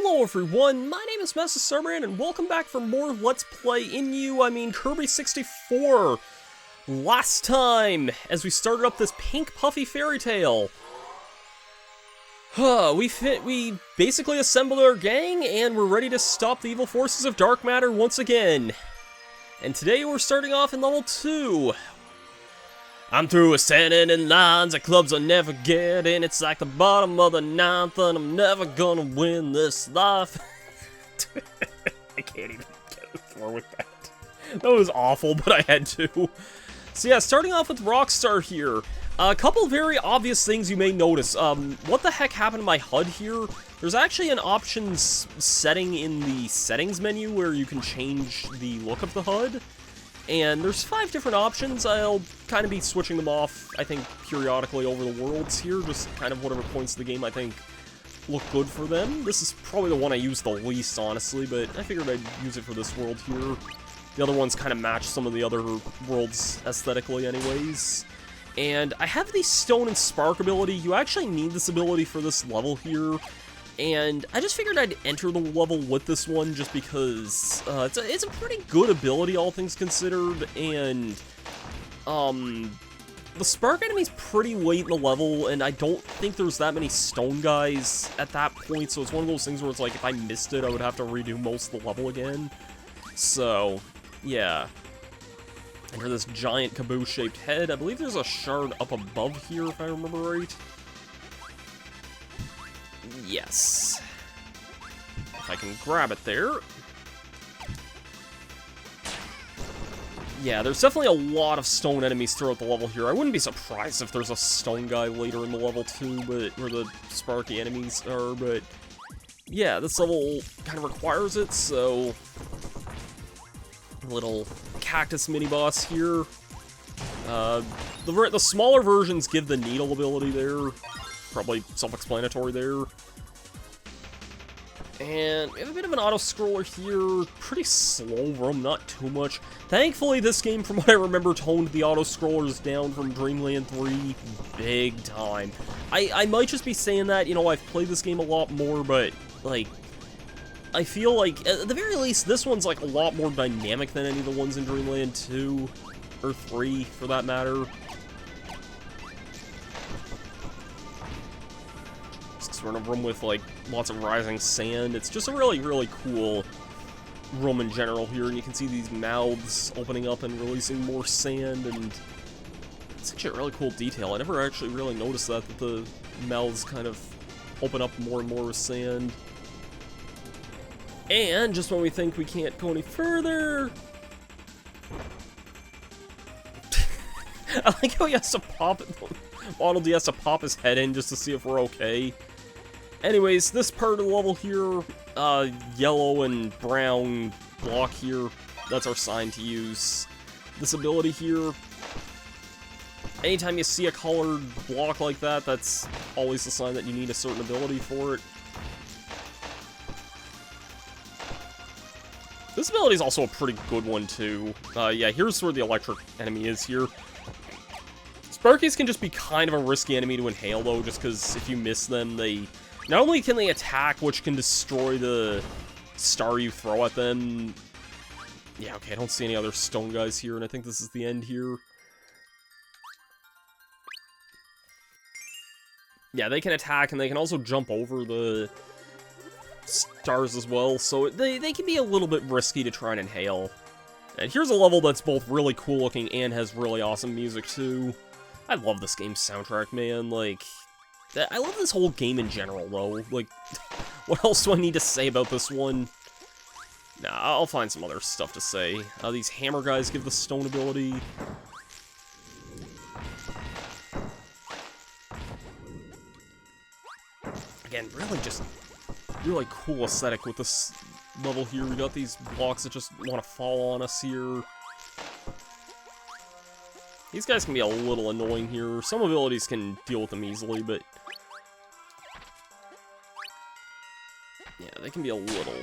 Hello everyone, my name is Masterstarman, and welcome back for more Let's Play Kirby 64. Last time, as we started up this pink puffy fairy tale, we basically assembled our gang, and we're ready to stop the evil forces of dark matter once again. And today we're starting off in level 2. I'm through with standing in lines that clubs I'll never get in. It's like the bottom of the ninth, and I'm never gonna win this life. I can't even get more with that. That was awful, but I had to. So yeah, starting off with Rockstar here. A couple very obvious things you may notice. What the heck happened to my HUD here? There's actually an options setting in the settings menu where you can change the look of the HUD. And there's 5 different options. I'll kind of be switching them off, I think, periodically over the worlds here. Just kind of whatever points of the game I think look good for them. This is probably the one I use the least, honestly, but I figured I'd use it for this world here. The other ones kind of match some of the other worlds aesthetically anyways. And I have the Stone and Spark ability. You actually need this ability for this level here. And I just figured I'd enter the level with this one just because it's a pretty good ability, all things considered, and the Spark enemy's pretty late in the level, and I don't think there's that many stone guys at that point, so it's one of those things where it's like, if I missed it, I would have to redo most of the level again. So, yeah. Enter this giant caboose-shaped head. I believe there's a shard up above here, if I remember right. Yes. If I can grab it there. Yeah, there's definitely a lot of stone enemies throughout the level here. I wouldn't be surprised if there's a stone guy later in the level too, but where the sparky enemies are, but yeah, this level kind of requires it, so little cactus mini-boss here. The smaller versions give the needle ability there. Probably self-explanatory there. And we have a bit of an auto-scroller here. Pretty slow room, not too much. Thankfully, this game, from what I remember, toned the auto-scrollers down from Dreamland 3 big time. I might just be saying that, you know, I've played this game a lot more, but, like, I feel like, at the very least, this one's, like, a lot more dynamic than any of the ones in Dreamland 2, or 3, for that matter. We're in a room with, like, lots of rising sand. It's just a really, really cool room in general here, and you can see these mouths opening up and releasing more sand, and it's actually a really cool detail. I never actually really noticed that the mouths kind of open up more and more with sand. And just when we think we can't go any further... I like how he has to pop it. Model D has to pop his head in just to see if we're okay. Anyways, this part of the level here, yellow and brown block here, that's our sign to use. This ability here, anytime you see a colored block like that, that's always the sign that you need a certain ability for it. This ability is also a pretty good one, too. Yeah, here's where the electric enemy is here. Sparkies can just be kind of a risky enemy to inhale, though, just because if you miss them, they... Not only can they attack, which can destroy the star you throw at them... Yeah, okay, I don't see any other stone guys here, and I think this is the end here. Yeah, they can attack, and they can also jump over the stars as well, so they can be a little bit risky to try and inhale. And here's a level that's both really cool looking and has really awesome music, too. I love this game's soundtrack, man, like... I love this whole game in general, though. Like, what else do I need to say about this one? Nah, I'll find some other stuff to say. These hammer guys give the stone ability. Again, really just... really cool aesthetic with this level here. We got these blocks that just want to fall on us here. These guys can be a little annoying here. Some abilities can deal with them easily, but... yeah, they can be a little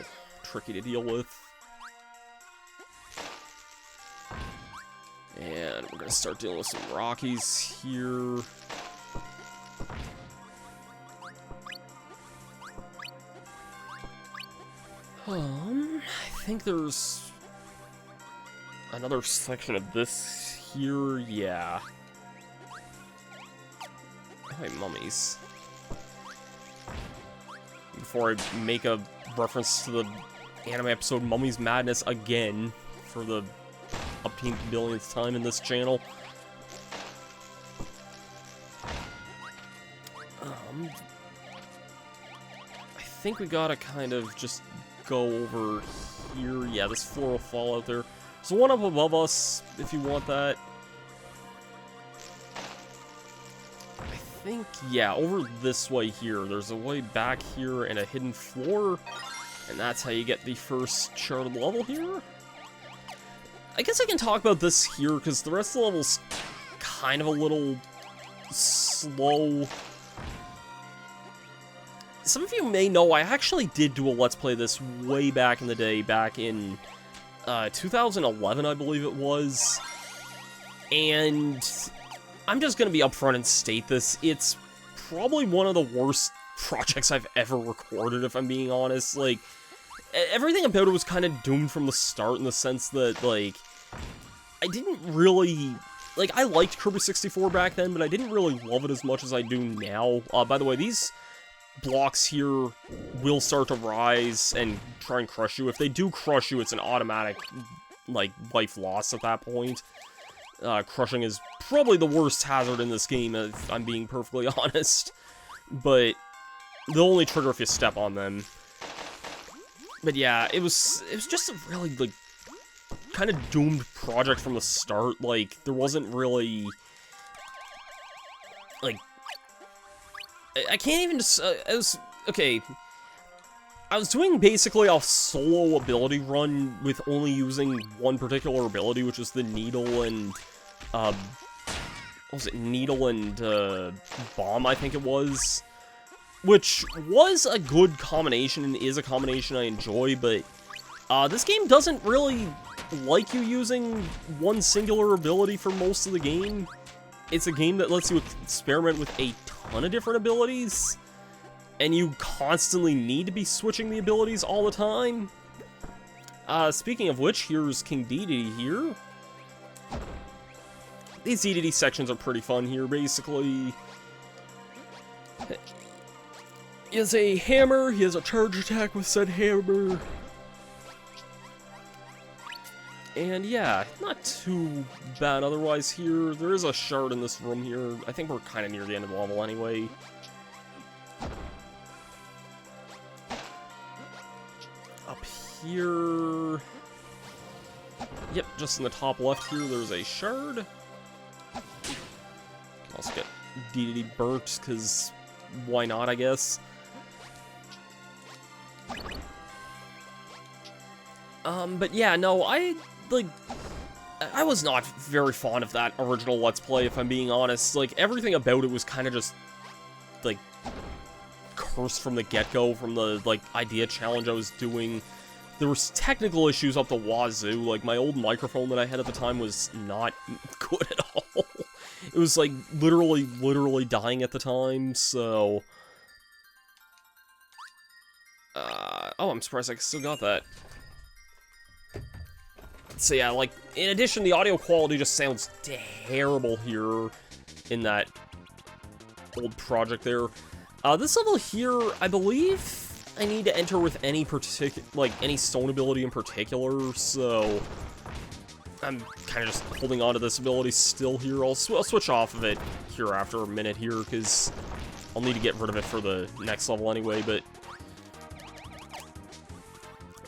tricky to deal with. And we're gonna start dealing with some Rockies here. I think there's another section of this here, yeah. Oh, hey, mummies. Before I make a reference to the anime episode Mummy's Madness again, for the umpteenth billionth time in this channel. I think we gotta kind of just go over here. Yeah, this floor will fall out there. There's one up above us, if you want that. I think, yeah, over this way here. There's a way back here and a hidden floor. And that's how you get the first charted level here. I guess I can talk about this here, because the rest of the level's kind of a little slow. Some of you may know I actually did do a Let's Play this way back in the day, back in 2011, I believe it was. And I'm just going to be upfront and state this. It's probably one of the worst projects I've ever recorded, if I'm being honest. Like, everything about it was kind of doomed from the start, in the sense that, like, I didn't really... Like, I liked Kirby 64 back then, but I didn't really love it as much as I do now. By the way, these blocks here will start to rise and try and crush you. If they do crush you, it's an automatic, like, life loss at that point. Crushing is probably the worst hazard in this game, if I'm being perfectly honest. But they'll only trigger if you step on them. But yeah, it was just a really, like, kind of doomed project from the start. Like, there wasn't really, like, I can't even just, okay, I was doing basically a solo ability run with only using one particular ability, which is the needle and, what was it, needle and, bomb, I think it was, which was a good combination and is a combination I enjoy, but, this game doesn't really like you using one singular ability for most of the game. It's a game that lets you experiment with a ton of different abilities, and you constantly need to be switching the abilities all the time. Speaking of which, here's King Dedede here. These Dedede sections are pretty fun here, basically. He has a hammer, he has a charge attack with said hammer. And yeah, not too bad otherwise here. There is a shard in this room here. I think we're kind of near the end of the level anyway. Up here... Yep, just in the top left here, there's a shard. Can also get Dedede burnt, because why not, I guess. But yeah, no, I was not very fond of that original Let's Play, if I'm being honest. Like, everything about it was kind of just, like, cursed from the get-go, from the, like, idea challenge I was doing. There was technical issues up the wazoo. Like, my old microphone that I had at the time was not good at all. It was, like, literally dying at the time, so... oh, I'm surprised I still got that. So yeah, like, in addition, the audio quality just sounds terrible here in that old project there. This level here, I believe I need to enter with any any stone ability in particular, so I'm kind of just holding on to this ability still here. I'll switch off of it here after a minute here, because I'll need to get rid of it for the next level anyway, but...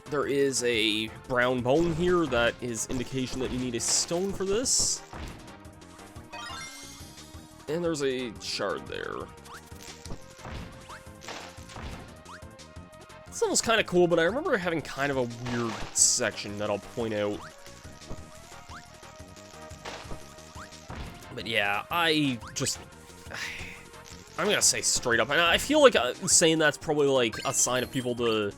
There is a brown bone here that is indication that you need a stone for this. And there's a shard there. This level's kind of cool, but I remember having kind of a weird section that I'll point out. But yeah, I'm gonna say straight up, and I feel like saying that's probably like a sign of people to...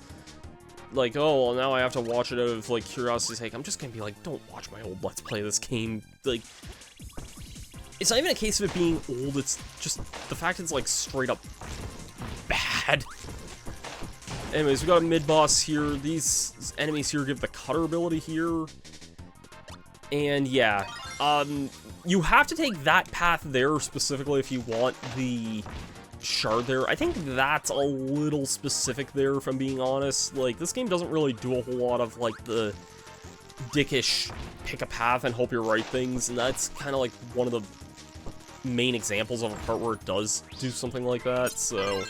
Like, oh, well, now I have to watch it out of, like, curiosity's sake. I'm just gonna be like, don't watch my old Let's Play of this game. Like, it's not even a case of it being old, it's just the fact it's, like, straight up bad. anyways, we got a mid-boss here. These enemies here give the cutter ability here. And yeah, you have to take that path there specifically if you want the shard there. I think that's a little specific there, if I'm being honest. Like, this game doesn't really do a whole lot of, like, the dickish pick a path and hope you're right things, and that's kind of like one of the main examples of a part where it does do something like that, so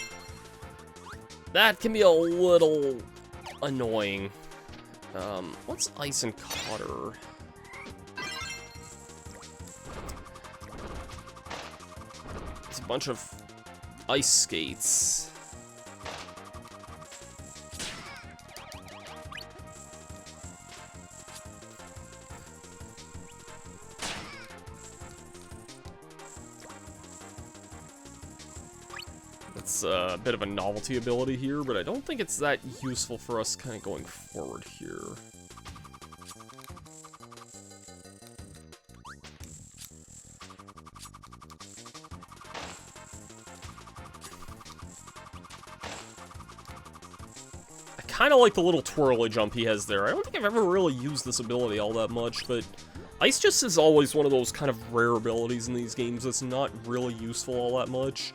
that can be a little annoying. What's ice and cutter? It's a bunch of ice skates. It's a bit of a novelty ability here, but I don't think it's that useful for us kind of going forward here. I kind of like the little twirly jump he has there. I don't think I've ever really used this ability all that much, but ice just is always one of those kind of rare abilities in these games that's not really useful all that much.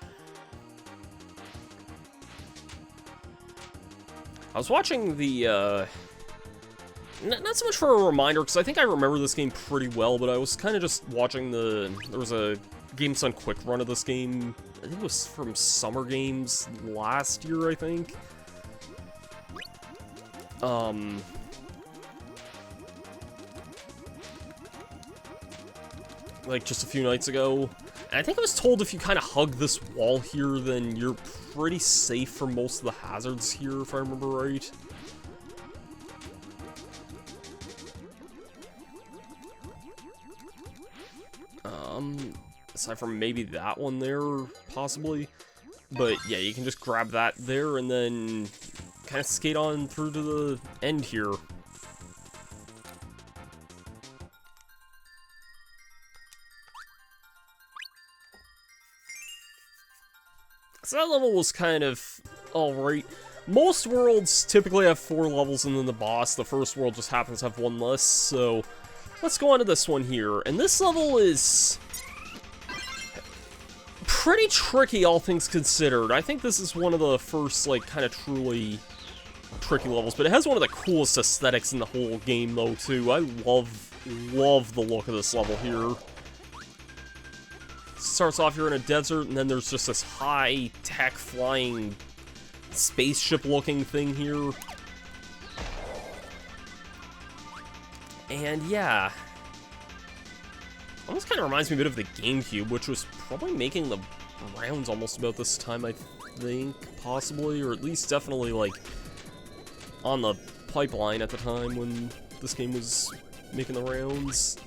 I was watching the, not so much for a reminder, because I think I remember this game pretty well, but I was kind of just watching there was a GameSun quick run of this game, I think it was from Summer Games last year, I think. Like, just a few nights ago. And I think I was told if you kind of hug this wall here, then you're pretty safe for most of the hazards here, if I remember right. Aside from maybe that one there, possibly. But yeah, you can just grab that there and then kind of skate on through to the end here. So that level was kind of alright. Most worlds typically have 4 levels and then the boss. The first world just happens to have 1 less, so let's go on to this one here. And this level is pretty tricky, all things considered. I think this is one of the first, like, kind of truly tricky levels, but it has one of the coolest aesthetics in the whole game, though, too. I love the look of this level here. Starts off here in a desert, and then there's just this high-tech flying spaceship-looking thing here. And yeah, almost kind of reminds me a bit of the GameCube, which was probably making the rounds almost about this time, I think, possibly, or at least definitely, like, on the pipeline at the time when this game was making the rounds.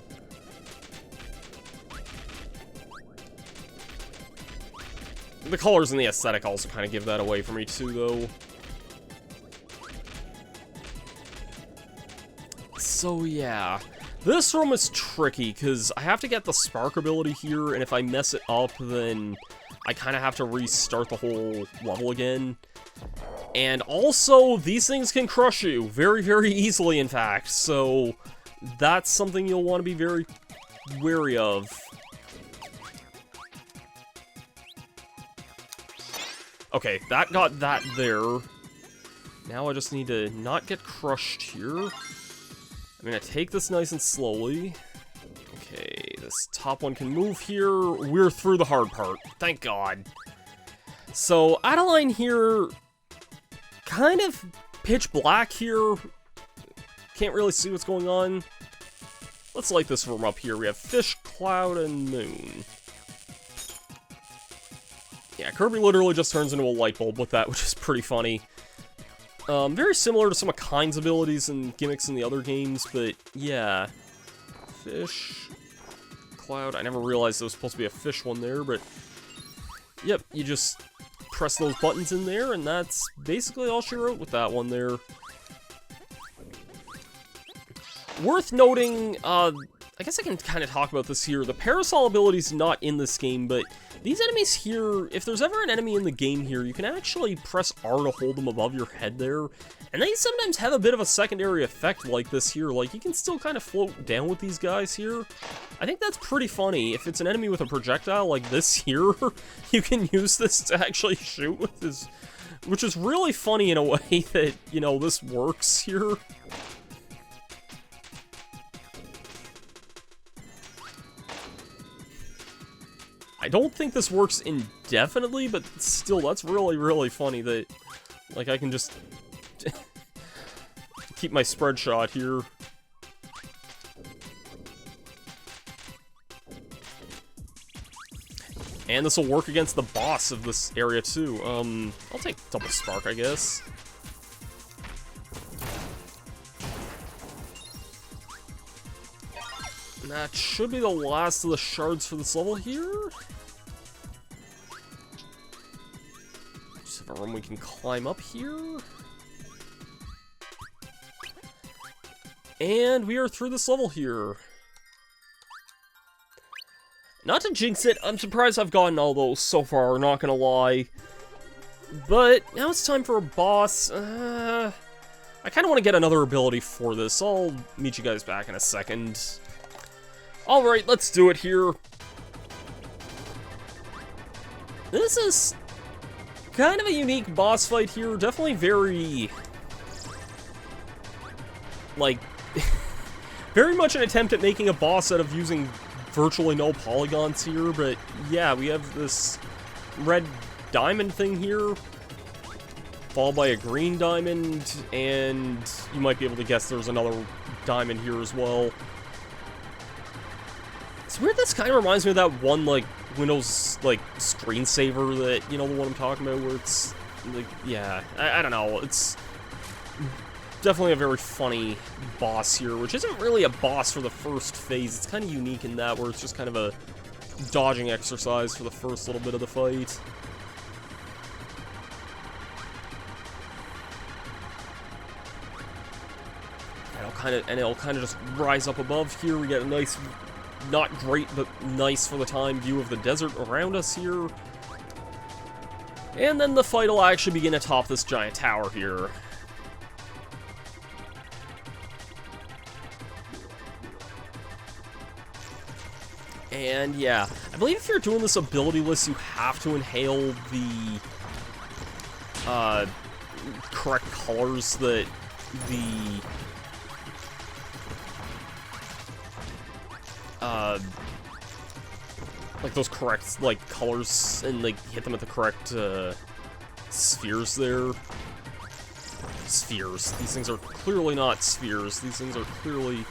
The colors and the aesthetic also kind of give that away for me too, though. So yeah, this room is tricky because I have to get the spark ability here, and if I mess it up, then I kind of have to restart the whole level again. And also, these things can crush you very, very easily, in fact, so that's something you'll want to be very wary of. Okay, that got that there. Now I just need to not get crushed here. I'm gonna take this nice and slowly. Okay, this top one can move here. We're through the hard part. Thank God. So, Adeline here, kind of pitch black here. Can't really see what's going on. Let's light this room up here. We have fish, cloud, and moon. Yeah, Kirby literally just turns into a light bulb with that, which is pretty funny. Very similar to some of Kind's abilities and gimmicks in the other games, but yeah. Fish, cloud. I never realized there was supposed to be a fish one there, but yep, you just press those buttons in there, and that's basically all she wrote with that one there. Worth noting, I I guess I can kind of talk about this here. The parasol ability's not in this game, but these enemies here, if there's ever an enemy in the game here, you can actually press R to hold them above your head there. And they sometimes have a bit of a secondary effect like this here. Like, you can still kind of float down with these guys here. I think that's pretty funny. If it's an enemy with a projectile like this here, you can use this to actually shoot with this, which is really funny in a way that, you know, this works here. I don't think this works indefinitely, but still, that's really, really funny that, like, I can just keep my spread shot here. And this will work against the boss of this area, too. I'll take double spark, I guess. And that should be the last of the shards for this level here. Just have a room we can climb up here. And we are through this level here. Not to jinx it, I'm surprised I've gotten all those so far, not gonna lie. But now it's time for a boss. I kind of want to get another ability for this. I'll meet you guys back in a second. Alright, let's do it here. This is kind of a unique boss fight here. Definitely very, like, very much an attempt at making a boss out of using virtually no polygons here. But yeah, we have this red diamond thing here, followed by a green diamond, and you might be able to guess there's another diamond here as well. It's weird, this kind of reminds me of that one, like, Windows, like, screensaver that, you know, the one I'm talking about, where it's, like, yeah, I don't know, it's definitely a very funny boss here, which isn't really a boss for the first phase. It's kind of unique in that, where it's just kind of a dodging exercise for the first little bit of the fight. And it'll kind of just rise up above here. We get a nice, not great, but nice for the time view of the desert around us here. And then the fight will actually begin atop this giant tower here. And yeah, I believe if you're doing this ability list, you have to inhale the correct colors that the like those correct, like, colors, and, like, hit them at the correct, spheres there. Spheres. These things are clearly not spheres. These things are clearly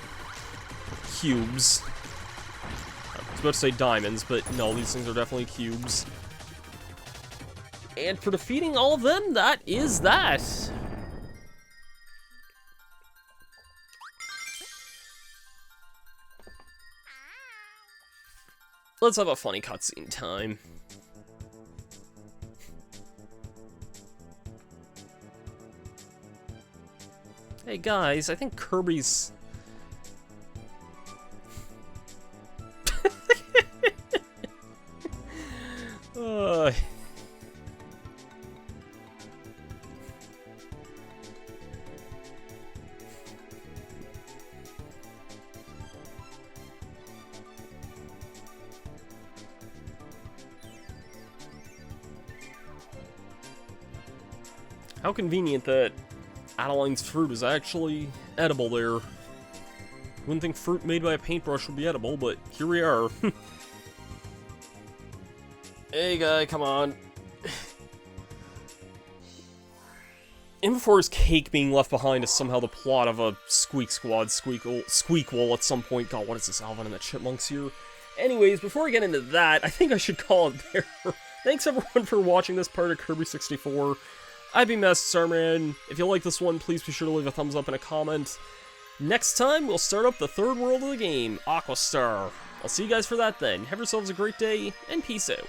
cubes. I was about to say diamonds, but no, these things are definitely cubes. And for defeating all of them, that is that. Let's have a funny cutscene time. Hey guys, I think Kirby's... How convenient that Adeline's fruit is actually edible there. Wouldn't think fruit made by a paintbrush would be edible, but here we are. Hey guy, come on. And before his cake being left behind is somehow the plot of a Squeak Squad squeakquel at some point. God, what is this, Alvin and the Chipmunks here? Anyways, before we get into that, I think I should call it there. Thanks everyone for watching this part of Kirby 64. I've been Masterstarman. If you like this one, please be sure to leave a thumbs up and a comment. Next time, we'll start up the third world of the game, Aquastar. I'll see you guys for that then. Have yourselves a great day, and peace out.